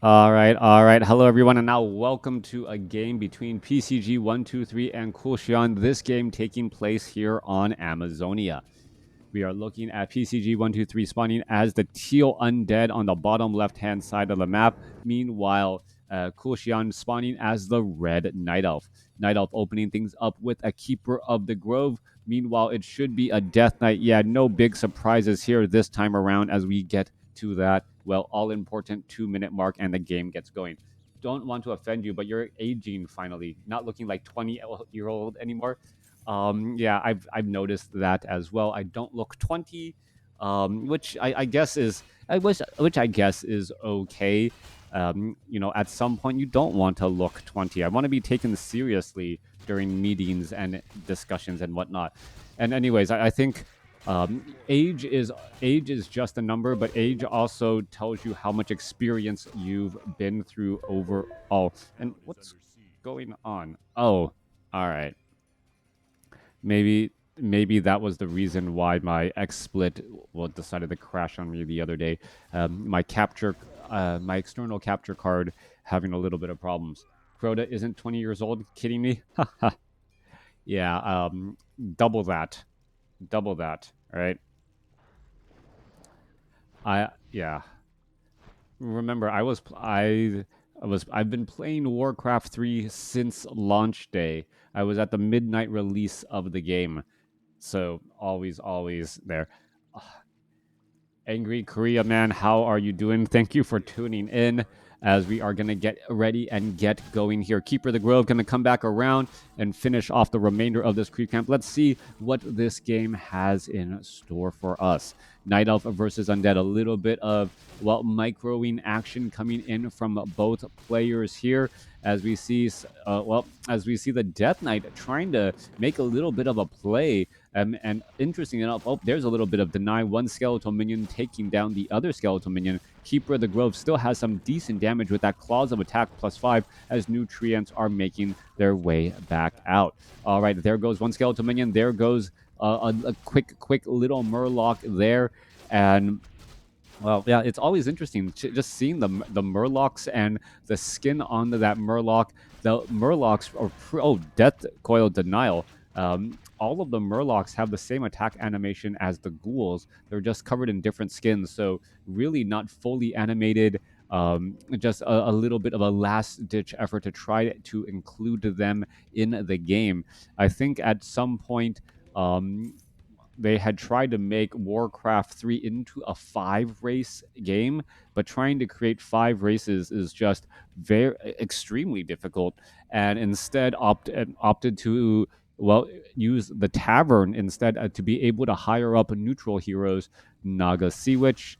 All right, all right. Hello, everyone, and now welcome to a game between PCG123 and CoolXian. This game taking place here on Amazonia. We are looking at PCG123 spawning as the teal undead on the bottom left-hand side of the map. Meanwhile, CoolXian spawning as the red night elf. Night elf opening things up with a keeper of the grove. Meanwhile, it should be a death knight. Yeah, no big surprises here this time around as we get to that, well, all important 2-minute mark and the game gets going. Don't want to offend you, but you're aging finally, not looking like 20-year-old anymore. Yeah, I've noticed that as well. I don't look 20, which I guess is which I guess is okay. At some point you don't want to look 20. I want to be taken seriously during meetings and discussions and whatnot. And anyways, I think age is just a number, but age also tells you how much experience you've been through overall. And what's going on? Oh, all right. Maybe that was the reason why my XSplit decided to crash on me the other day. My external capture card having a little bit of problems. Crota isn't 20 years old. Kidding me? Yeah. Double that. Double that. All right. Yeah. Remember, I've been playing WarCraft 3 since launch day. I was at the midnight release of the game. So always there. Angry Korea man, how are you doing? Thank you for tuning in as we are going to get ready and get going here. Keeper of the Grove going to come back around and finish off the remainder of this creep camp. Let's see what this game has in store for us. Night Elf versus Undead. A little bit of, microing action coming in from both players here as we see, the Death Knight trying to make a little bit of a play. And interesting enough, there's a little bit of deny. One skeletal minion taking down the other skeletal minion. Keeper of the Grove still has some decent damage with that Claws of Attack +5 as nutrients are making their way back out. All right, there goes one skeletal minion. There goes a quick little Murloc there. And well, yeah, it's always interesting just seeing the Murlocs and the skin onto that Murloc. The Murlocs are Death Coil Denial. All of the Murlocs have the same attack animation as the ghouls. They're just covered in different skins, so really not fully animated. Just a little bit of a last-ditch effort to try to include them in the game. I think at some point, they had tried to make WarCraft 3 into a 5-race game, but trying to create 5 races is just very extremely difficult, and instead opted to use the tavern instead to be able to hire up neutral heroes. Naga Sea Witch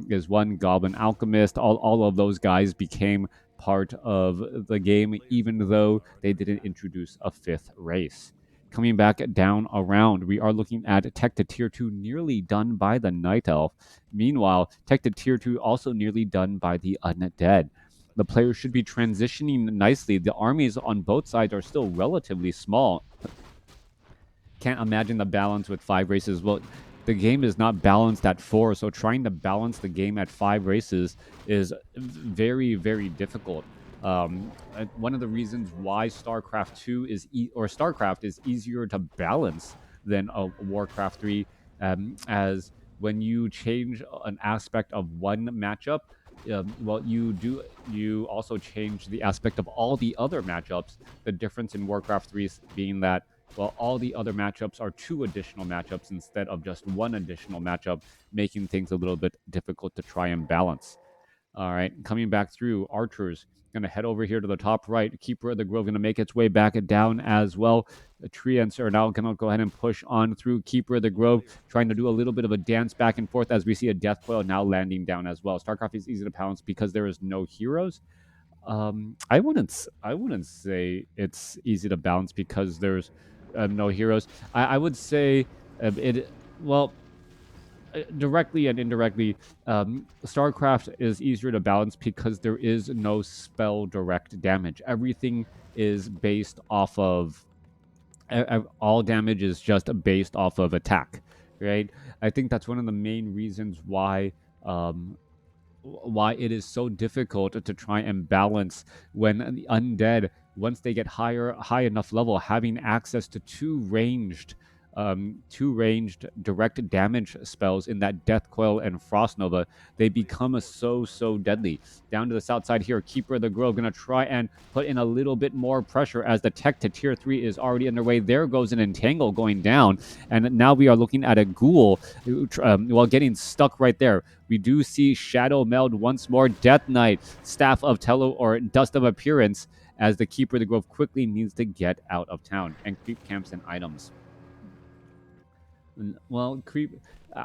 is one, Goblin Alchemist. All of those guys became part of the game, even though they didn't introduce a 5th race. Coming back down around, we are looking at Tech to Tier 2 nearly done by the Night Elf. Meanwhile, Tech to Tier 2 also nearly done by the Undead. The players should be transitioning nicely. The armies on both sides are still relatively small. Can't imagine the balance with 5 races. Well, the game is not balanced at 4, so trying to balance the game at 5 races is very, very difficult. One of the reasons why StarCraft 2 StarCraft is easier to balance than WarCraft 3, as when you change an aspect of one matchup, you also change the aspect of all the other matchups. The difference in WarCraft 3 being that, all the other matchups are 2 additional matchups instead of just 1 additional matchup, making things a little bit difficult to try and balance. All right, coming back through, Archers going to head over here to the top right. Keeper of the Grove going to make its way back down as well. The Treants are now going to go ahead and push on through Keeper of the Grove, trying to do a little bit of a dance back and forth as we see a Death Coil now landing down as well. StarCraft is easy to balance because there is no heroes. I wouldn't say it's easy to balance because there's no heroes. I would say it. Well, directly and indirectly, StarCraft is easier to balance because there is no spell direct damage. Everything is based off of all damage is just based off of attack, right? I think that's one of the main reasons why why it is so difficult to try and balance when the undead, once they get high enough level, having access to two ranged direct damage spells in that Death Coil and Frost Nova, they become so deadly. Down to the south side here, Keeper of the Grove gonna try and put in a little bit more pressure as the tech to tier 3 is already underway. There goes an Entangle going down, and now we are looking at a Ghoul while getting stuck right there. We do see Shadow Meld once more, Death Knight, Staff of or Dust of Appearance, as the Keeper of the Grove quickly needs to get out of town, and creep camps and items. Well,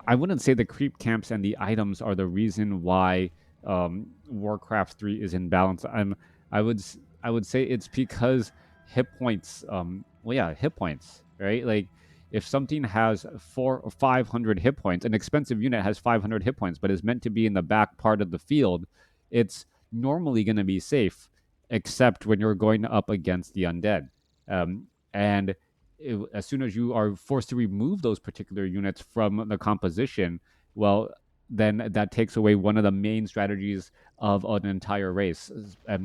I wouldn't say the creep camps and the items are the reason why Warcraft 3 is in balance. I would I would say it's because hit points. Well, yeah, hit points, right? Like if something has 400 or 500 hit points, an expensive unit has 500 hit points, but is meant to be in the back part of the field, it's normally going to be safe, except when you're going up against the undead. And as soon as you are forced to remove those particular units from the composition, well, then that takes away one of the main strategies of an entire race.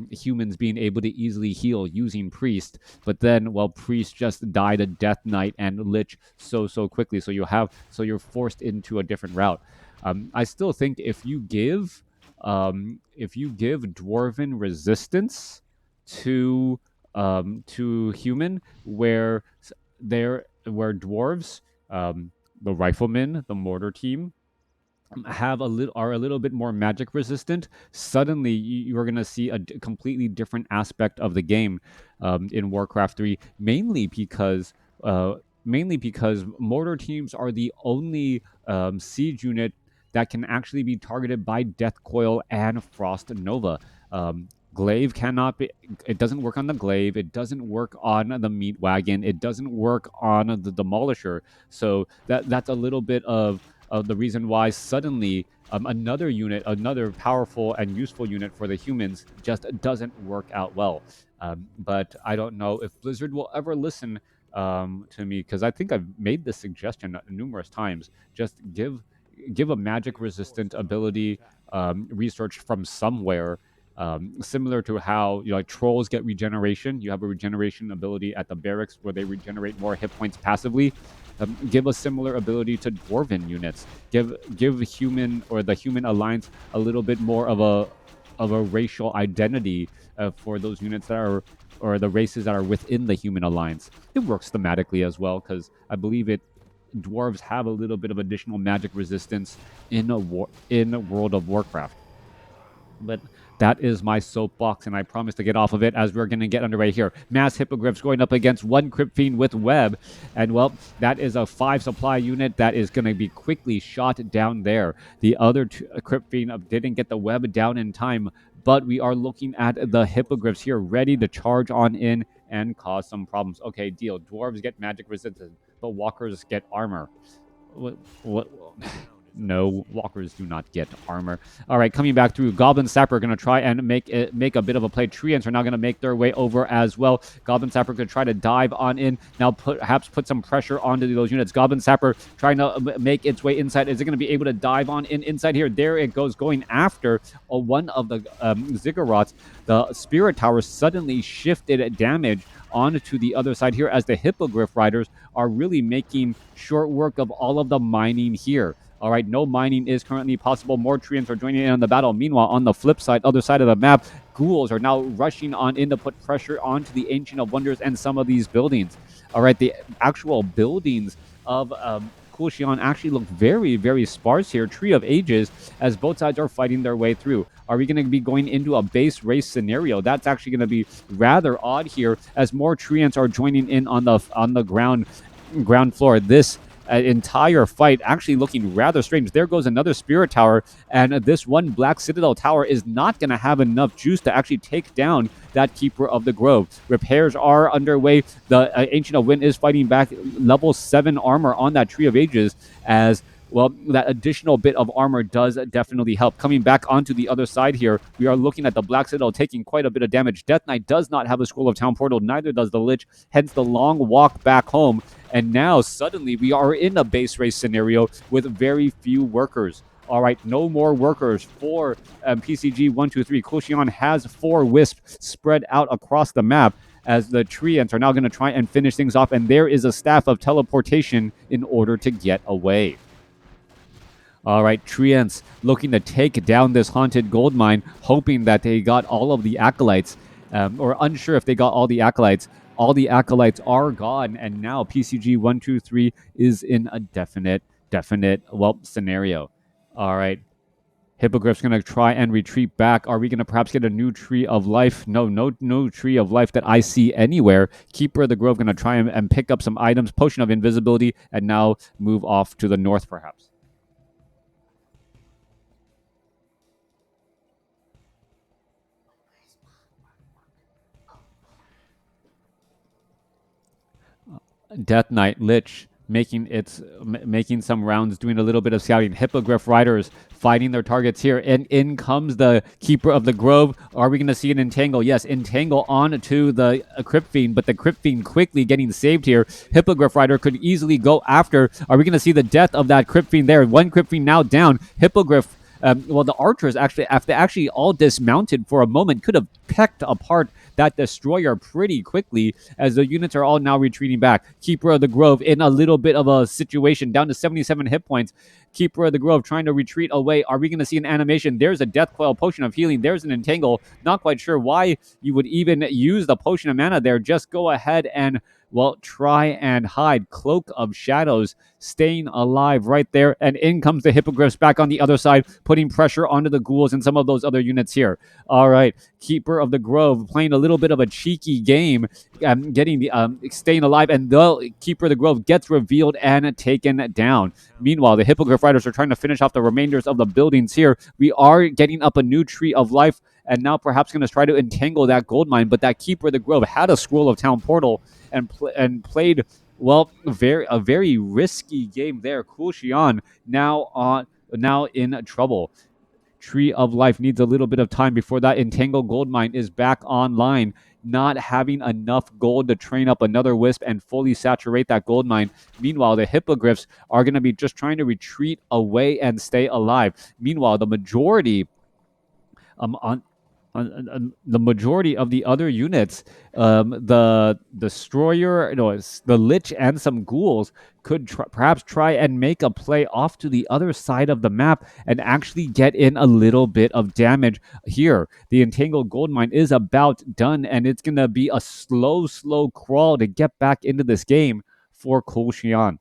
Humans being able to easily heal using Priest, but then, well, Priest just died a Death Knight and Lich so quickly, so you're forced into a different route. I still think if you give Dwarven resistance to human, where dwarves, the riflemen, the mortar team, are a little bit more magic resistant, suddenly you're going to see a completely different aspect of the game in Warcraft 3, mainly because mortar teams are the only siege unit that can actually be targeted by Death Coil and Frost Nova. Glaive cannot be. It doesn't work on the Glaive. It doesn't work on the Meat Wagon. It doesn't work on the Demolisher. So that's a little bit of the reason why suddenly another powerful and useful unit for the humans just doesn't work out well. But I don't know if Blizzard will ever listen to me, because I think I've made this suggestion numerous times. Just give a magic resistant ability research from somewhere. Similar to how like trolls get regeneration, you have a regeneration ability at the barracks where they regenerate more hit points passively. Give a similar ability to dwarven units. Give human or the human alliance a little bit more of a racial identity for those units that are, or the races that are within the human alliance. It works thematically as well, because I believe dwarves have a little bit of additional magic resistance in World of Warcraft. But that is my soapbox, and I promise to get off of it as we're going to get underway here. Mass Hippogriffs going up against one Crypt Fiend with Web, and well, that is a 5 supply unit that is going to be quickly shot down there. The other Crypt Fiend didn't get the Web down in time, but we are looking at the Hippogriffs here ready to charge on in and cause some problems. Okay, deal. Dwarves get magic resistance, but walkers get armor. What? No, walkers do not get armor. All right, coming back through, Goblin Sapper going to try and make a bit of a play. Treants are now going to make their way over as well. Goblin Sapper going to try to dive on in. Now perhaps put some pressure onto those units. Goblin Sapper trying to make its way inside. Is it going to be able to dive on in inside here? There it goes, going after one of the Ziggurats. The Spirit Tower suddenly shifted damage onto the other side here as the Hippogriff Riders are really making short work of all of the mining here. All right, no mining is currently possible. More Treants are joining in on the battle. Meanwhile, on the flip side, other side of the map, ghouls are now rushing on in to put pressure onto the Ancient of Wonders and some of these buildings. All right, the actual buildings of CoolXian actually look very, very sparse here. Tree of Ages, as both sides are fighting their way through. Are we going to be going into a base race scenario? That's actually going to be rather odd here, as more Treants are joining in on the ground floor. This entire fight actually looking rather strange. There goes another Spirit Tower, and this one Black Citadel Tower is not going to have enough juice to actually take down that Keeper of the Grove. Repairs are underway. The Ancient of Wind is fighting back. Level 7 armor on that Tree of Ages, as well, that additional bit of armor does definitely help. Coming back onto the other side here, we are looking at the Black Citadel taking quite a bit of damage. Death Knight does not have a Scroll of Town Portal, neither does the Lich, hence the long walk back home. And now, suddenly, we are in a base race scenario with very few workers. All right, no more workers for PCG 123. CoolXian has 4 wisps spread out across the map as the tree ants are now going to try and finish things off, and there is a staff of teleportation in order to get away. All right, Treants looking to take down this haunted gold mine, hoping that they got all of the acolytes, or unsure if they got all the acolytes. All the acolytes are gone, and now PCG 123 is in a definite, scenario. All right, Hippogriff's going to try and retreat back. Are we going to perhaps get a new Tree of Life? No Tree of Life that I see anywhere. Keeper of the Grove going to try and pick up some items, Potion of Invisibility, and now move off to the north perhaps. Death Knight Lich making some rounds, doing a little bit of scouting. Hippogriff Riders fighting their targets here, and in comes the Keeper of the Grove. Are we going to see an Entangle? Yes, Entangle onto the Crypt Fiend, but the Crypt Fiend quickly getting saved here. Hippogriff Rider could easily go after. Are we going to see the death of that Crypt Fiend there? One Crypt Fiend now down. Hippogriff the archers actually, after actually all dismounted for a moment, could have pecked apart that destroyer pretty quickly as the units are all now retreating back. Keeper of the Grove in a little bit of a situation, down to 77 hit points. Keeper of the Grove trying to retreat away. Are we going to see an animation? There's a Death Coil, Potion of Healing. There's an Entangle. Not quite sure why you would even use the Potion of Mana there. Just go ahead and try and hide. Cloak of Shadows staying alive right there. And in comes the Hippogriffs back on the other side, putting pressure onto the ghouls and some of those other units here. All right. Keeper of the Grove playing a little bit of a cheeky game, getting the staying alive. And the Keeper of the Grove gets revealed and taken down. Meanwhile, the Hippogriff Riders are trying to finish off the remainders of the buildings here. We are getting up a new Tree of Life, and now perhaps going to try to entangle that gold mine. But that Keeper of the Grove had a Scroll of Town Portal and played a very risky game there. CoolXian now in trouble. Tree of Life needs a little bit of time before that entangled gold mine is back online. Not having enough gold to train up another wisp and fully saturate that gold mine. Meanwhile, the Hippogriffs are going to be just trying to retreat away and stay alive. Meanwhile, the majority the majority of the other units, the destroyer, the lich, and some ghouls could perhaps try and make a play off to the other side of the map and actually get in a little bit of damage here. The entangled gold mine is about done, and it's going to be a slow crawl to get back into this game for CoolXian.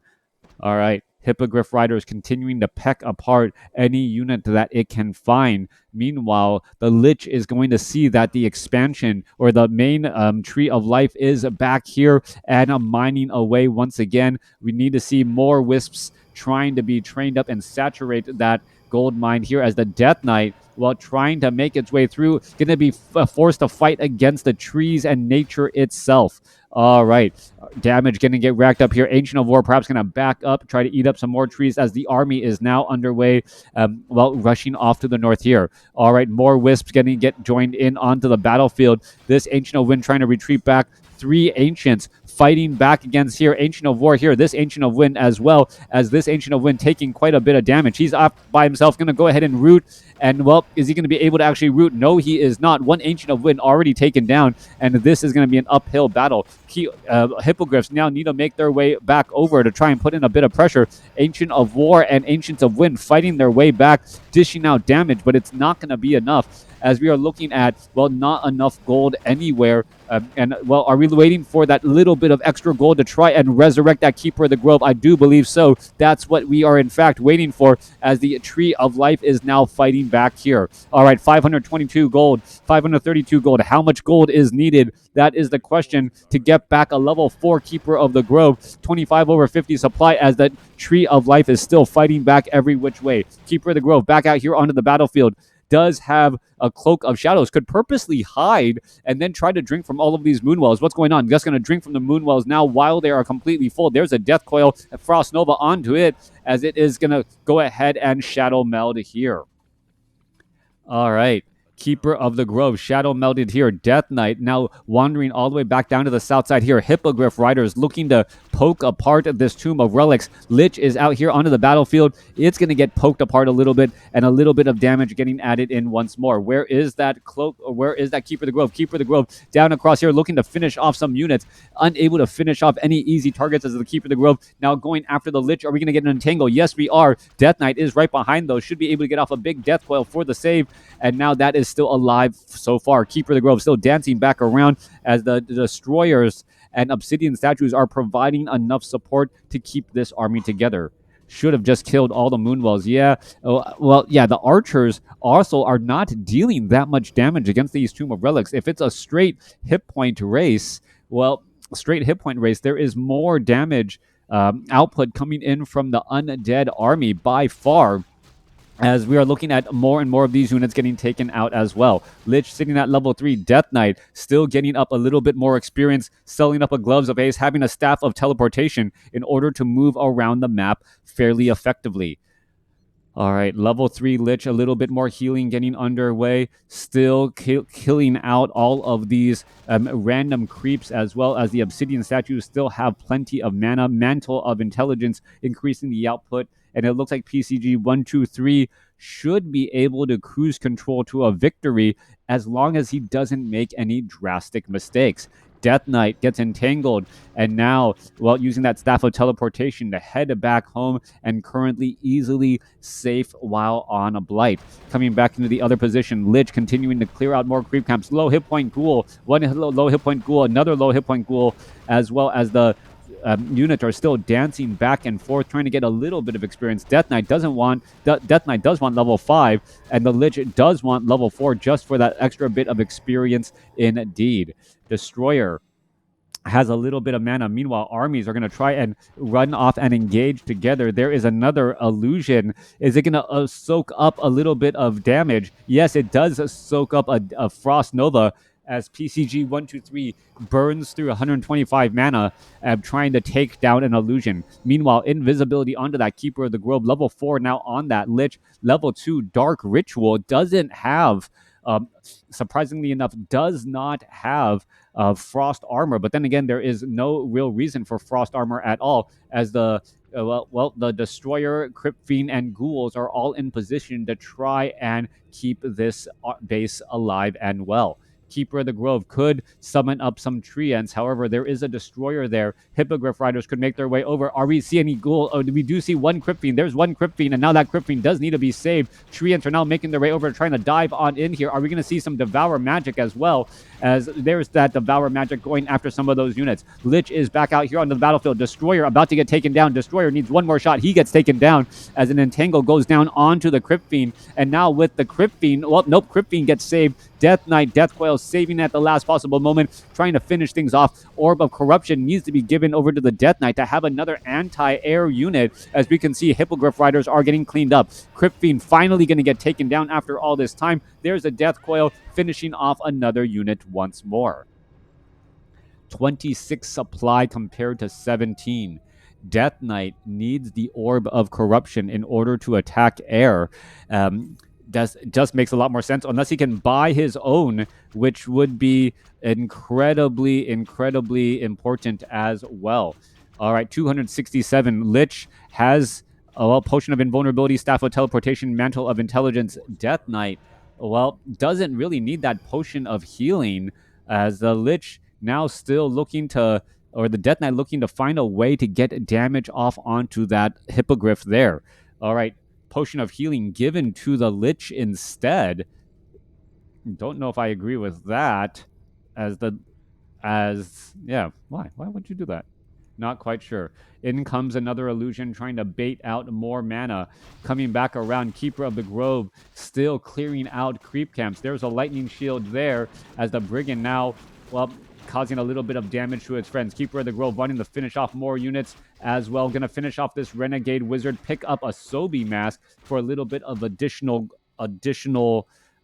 All right. Hippogriff Riders continuing to peck apart any unit that it can find. Meanwhile, the Lich is going to see that the expansion or the main Tree of Life is back here and mining away once again. We need to see more wisps trying to be trained up and saturate that gold mine here as the Death Knight, while trying to make its way through, going to be forced to fight against the trees and nature itself. All right. Damage going to get racked up here. Ancient of War perhaps going to back up, try to eat up some more trees as the army is now underway, rushing off to the north here. All right. More Wisps going to get joined in onto the battlefield. This Ancient of Wind trying to retreat back. 3 Ancients fighting back against here. Ancient of War here. This Ancient of Wind as well as this Ancient of Wind taking quite a bit of damage. He's up by himself. Going to go ahead and root. And, is he going to be able to actually root? No, he is not. 1 Ancient of Wind already taken down. And this is going to be an uphill battle. Hippogriffs now need to make their way back over to try and put in a bit of pressure. Ancient of War and Ancients of Wind fighting their way back, dishing out damage, but it's not going to be enough as we are looking at, not enough gold anywhere. Are we waiting for that little bit of extra gold to try and resurrect that Keeper of the Grove? I do believe so. That's what we are, in fact, waiting for as the Tree of Life is now fighting back here. All right, 522 gold, 532 gold. How much gold is needed? That is the question to get back a level 4 Keeper of the Grove. 25 over 50 supply as the Tree of Life is still fighting back every which way. Keeper of the Grove back out here onto the battlefield. Does have a Cloak of Shadows, could purposely hide and then try to drink from all of these Moonwells. What's going on? Just going to drink from the Moonwells now while they are completely full. There's a Death Coil, a Frost Nova onto it as it is going to go ahead and Shadow Meld here. All right. Keeper of the Grove, Shadow Melded here. Death Knight now wandering all the way back down to the south side here. Hippogriff Riders looking to poke apart this Tomb of Relics. Lich is out here onto the battlefield. It's going to get poked apart a little bit, and a little bit of damage getting added in once more. Where is that cloak, or where is that Keeper of the Grove? Keeper of the Grove down across here, looking to finish off some units, unable to finish off any easy targets as the Keeper of the Grove now going after the Lich. Are we going to get an entangle? Yes, we are. Death Knight is right behind those, should be able to get off a big death coil for the save, and now that is still alive so far. Keeper of the Grove still dancing back around as the destroyers and obsidian statues are providing enough support to keep this army together. Should have just killed all the Moonwells. Yeah. Well, yeah, the archers also are not dealing that much damage against these Tomb of Relics. If it's a straight hit point race, there is more damage output coming in from the Undead army by far, as we are looking at more and more of these units getting taken out as well. Lich sitting at level 3, Death Knight still getting up a little bit more experience, selling up a Gloves of Ace, having a Staff of Teleportation in order to move around the map fairly effectively. All right, level 3 Lich, a little bit more healing getting underway, still killing out all of these random creeps, as well as the Obsidian statues still have plenty of mana. Mantle of Intelligence increasing the output, and it looks like PCG 123 should be able to cruise control to a victory as long as he doesn't make any drastic mistakes. Death Knight gets entangled, and now, well, using that Staff of Teleportation to head back home and currently easily safe while on a Blight. Coming back into the other position, Lich continuing to clear out more creep camps. Low hit point Ghoul, one low hit point Ghoul, another low hit point Ghoul, as well as the units are still dancing back and forth, trying to get a little bit of experience. Death Knight does want level 5, and the Lich does want level 4 just for that extra bit of experience indeed. Destroyer has a little bit of mana. Meanwhile, armies are going to try and run off and engage together. There is another illusion. Is it going to soak up a little bit of damage? Yes, it does soak up a Frost Nova, as PCG 123 burns through 125 mana, trying to take down an illusion. Meanwhile, invisibility onto that Keeper of the Grove, level 4 now on that Lich. Level 2 Dark Ritual doesn't have, surprisingly enough, does not have frost armor. But then again, there is no real reason for frost armor at all, as the the Destroyer, Crypt Fiend, and Ghouls are all in position to try and keep this base alive and well. Keeper of the Grove could summon up some Treants. However, there is a Destroyer there. Hippogriff Riders could make their way over. Are we seeing any Ghoul? Oh, we do see one Crypt Fiend. There's one Crypt Fiend, and now that Crypt Fiend does need to be saved. Treants are now making their way over, trying to dive on in here. Are we going to see some Devour Magic as well? As there's that Devour Magic going after some of those units. Lich is back out here on the battlefield. Destroyer about to get taken down. Destroyer needs one more shot. He gets taken down as an Entangle goes down onto the Crypt Fiend. And now with the Crypt Fiend, well, nope, Crypt Fiend gets saved. Death Knight, Death Coil saving at the last possible moment, trying to finish things off. Orb of Corruption needs to be given over to the Death Knight to have another anti-air unit. As we can see, Hippogriff Riders are getting cleaned up. Crypt Fiend finally going to get taken down after all this time. There's a Death Coil finishing off another unit once more. 26 supply compared to 17. Death Knight needs the Orb of Corruption in order to attack air. That just makes a lot more sense, unless he can buy his own, which would be incredibly important as well. All right, 267. Lich has a Potion of Invulnerability, Staff of Teleportation, Mantle of Intelligence. Death Knight, well, doesn't really need that Potion of Healing, as the Lich now still looking to, or the Death Knight looking to find a way to get damage off onto that Hippogriff there. All right, Potion of Healing given to the Lich instead. Don't know if I agree with that. Why would you do that? Not quite sure. In comes another illusion trying to bait out more mana. Coming back around, Keeper of the Grove still clearing out creep camps. There's a lightning shield there, as the Brigand now, well, causing a little bit of damage to its friends. Keeper of the Grove wanting to finish off more units as well. Going to finish off this Renegade Wizard, pick up a Sobi Mask for a little bit of additional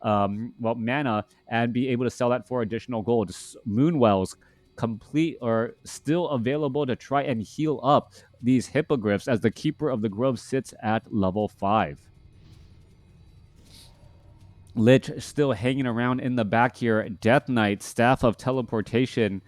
mana, and be able to sell that for additional gold. Moonwells complete or still available to try and heal up these Hippogriffs, as the Keeper of the Grove sits at level 5. Lich still hanging around in the back here. Death Knight, Staff of Teleportation,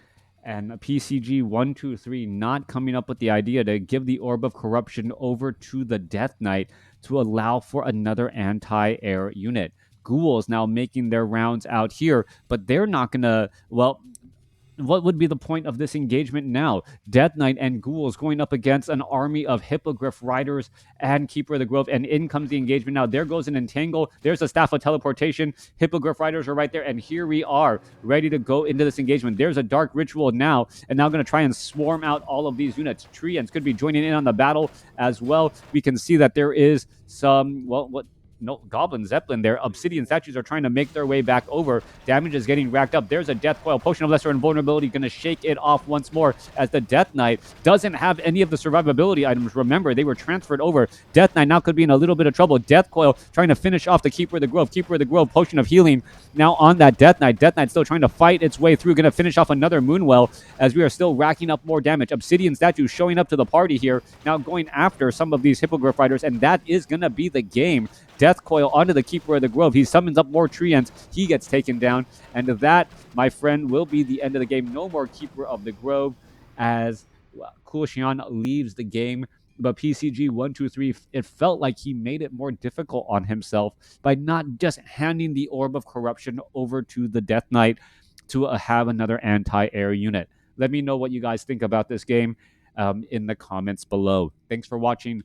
And PCG123 not coming up with the idea to give the Orb of Corruption over to the Death Knight to allow for another anti-air unit. Ghouls now making their rounds out here, but they're not going to, well, what would be the point of this engagement now? Death Knight and Ghouls going up against an army of Hippogriff Riders and Keeper of the Grove, and in comes the engagement now. There goes an Entangle. There's a Staff of Teleportation. Hippogriff Riders are right there, and here we are, ready to go into this engagement. There's a Dark Ritual now, and now going to try and swarm out all of these units. Treants could be joining in on the battle as well. We can see that there is some, well, what no Goblin Zeppelin there. Obsidian statues are trying to make their way back over. Damage is getting racked up. There's a Death Coil. Potion of Lesser Invulnerability going to shake it off once more as the Death Knight doesn't have any of the survivability items. Remember, they were transferred over. Death Knight now could be in a little bit of trouble. Death Coil trying to finish off the Keeper of the Grove. Keeper of the Grove, Potion of Healing now on that Death Knight. Death Knight still trying to fight its way through. Going to finish off another Moonwell as we are still racking up more damage. Obsidian statues showing up to the party here. Now going after some of these Hippogriff Riders, and that is going to be the game. Death Coil onto the Keeper of the Grove. He summons up more Treants. He gets taken down. And that, my friend, will be the end of the game. No more Keeper of the Grove as CoolXian leaves the game. But PCG123, it felt like he made it more difficult on himself by not just handing the Orb of Corruption over to the Death Knight to have another anti-air unit. Let me know what you guys think about this game in the comments below. Thanks for watching.